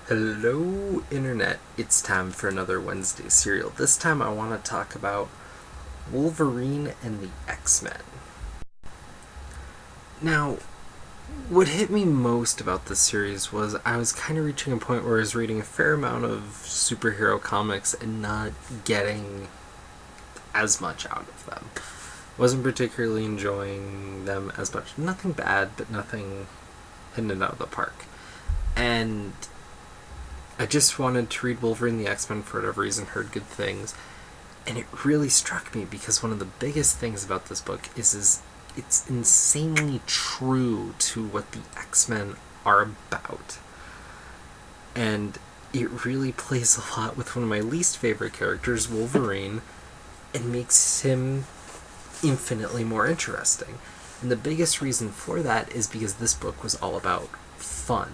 Hello, Internet. It's time for another Wednesday serial. This time I want to talk about Wolverine and the X-men. Now, what hit me most about this series was I was kind of reaching a point where I was reading a fair amount of superhero comics and not getting as much out of them. Wasn't particularly enjoying them as much. Nothing bad, but nothing hitting it out of the park. And I just wanted to read Wolverine the X-men for whatever reason, heard good things, and it really struck me because one of the biggest things about this book is it's insanely true to what the X-men are about. And it really plays a lot with one of my least favorite characters, Wolverine, and makes him infinitely more interesting. And the biggest reason for that is because this book was all about fun.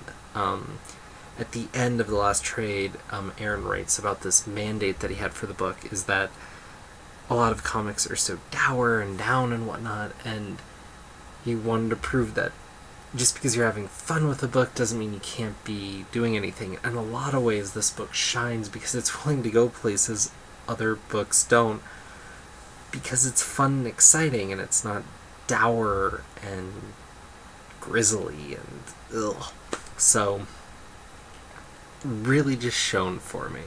At the end of the last trade, Aaron writes about this mandate that he had for the book is that a lot of comics are so dour and down and whatnot, and he wanted to prove that just because you're having fun with a book doesn't mean you can't be doing anything. In a lot of ways, this book shines because it's willing to go places other books don't, because it's fun and exciting, and it's not dour and grisly and ugh. So really just shown for me.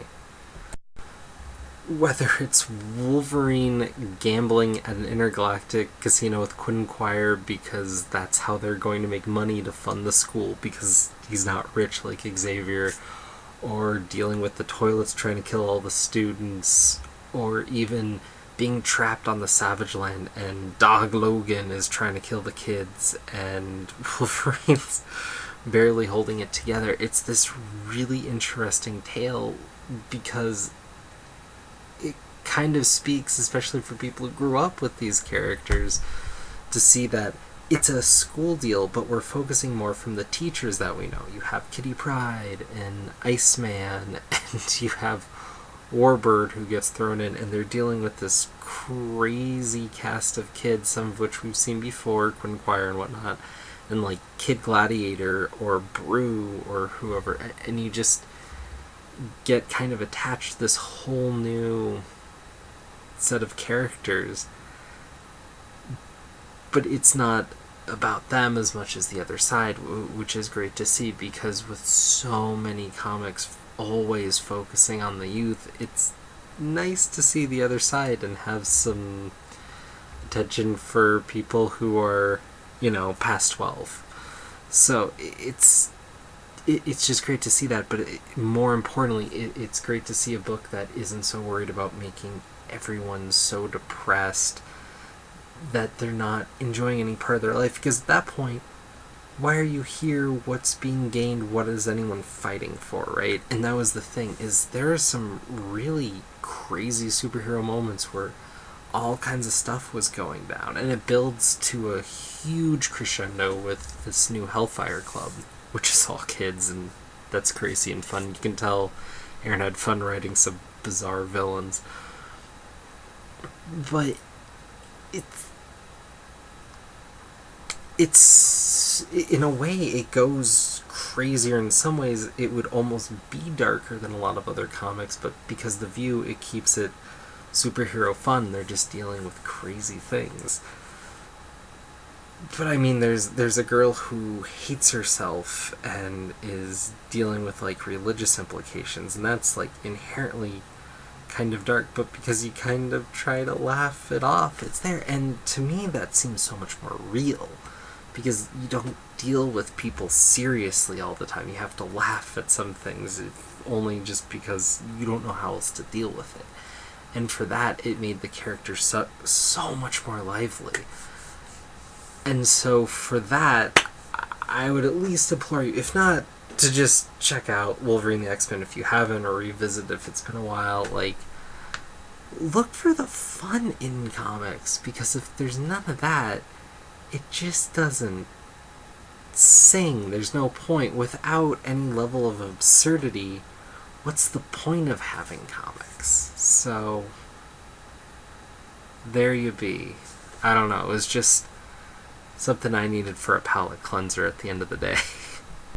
Whether it's Wolverine gambling at an intergalactic casino with Quinquire because that's how they're going to make money to fund the school because he's not rich like Xavier, or dealing with the toilets trying to kill all the students, or even being trapped on the Savage Land and Dog Logan is trying to kill the kids and Wolverine's barely holding it together. It's this really interesting tale because it kind of speaks, especially for people who grew up with these characters, to see that it's a school deal, but we're focusing more from the teachers that we know. You have Kitty Pryde and Iceman, and you have Warbird who gets thrown in, and they're dealing with this crazy cast of kids, some of which we've seen before, Quinquire and whatnot, and like Kid Gladiator or Brew or whoever, and you just get kind of attached to this whole new set of characters. But it's not about them as much as the other side, which is great to see, because with so many comics always focusing on the youth, it's nice to see the other side and have some attention for people who are, past 12. So it's just great to see that, but more importantly, it's great to see a book that isn't so worried about making everyone so depressed that they're not enjoying any part of their life, because at that point, why are you here? What's being gained? What is anyone fighting for, right? And that was the thing, is there are some really crazy superhero moments where all kinds of stuff was going down, and it builds to a huge crescendo with this new Hellfire Club, which is all kids, and that's crazy and fun. You can tell Aaron had fun writing some bizarre villains. But it's in a way it goes crazier. In some ways it would almost be darker than a lot of other comics, but because the View, it keeps it superhero fun. They're just dealing with crazy things. But I mean, there's a girl who hates herself and is dealing with like religious implications, and that's like inherently kind of dark, but because you kind of try to laugh it off, it's there. And to me that seems so much more real, because you don't deal with people seriously all the time. You have to laugh at some things, only just because you don't know how else to deal with it. And for that, it made the character so much more lively. And so for that, I would at least implore you, if not to just check out Wolverine the X-Men if you haven't, or revisit if it's been a while, like, look for the fun in comics, because if there's none of that, it just doesn't sing. There's no point. Without any level of absurdity, what's the point of having comics? So there you be. I don't know, it was just something I needed for a palate cleanser at the end of the day.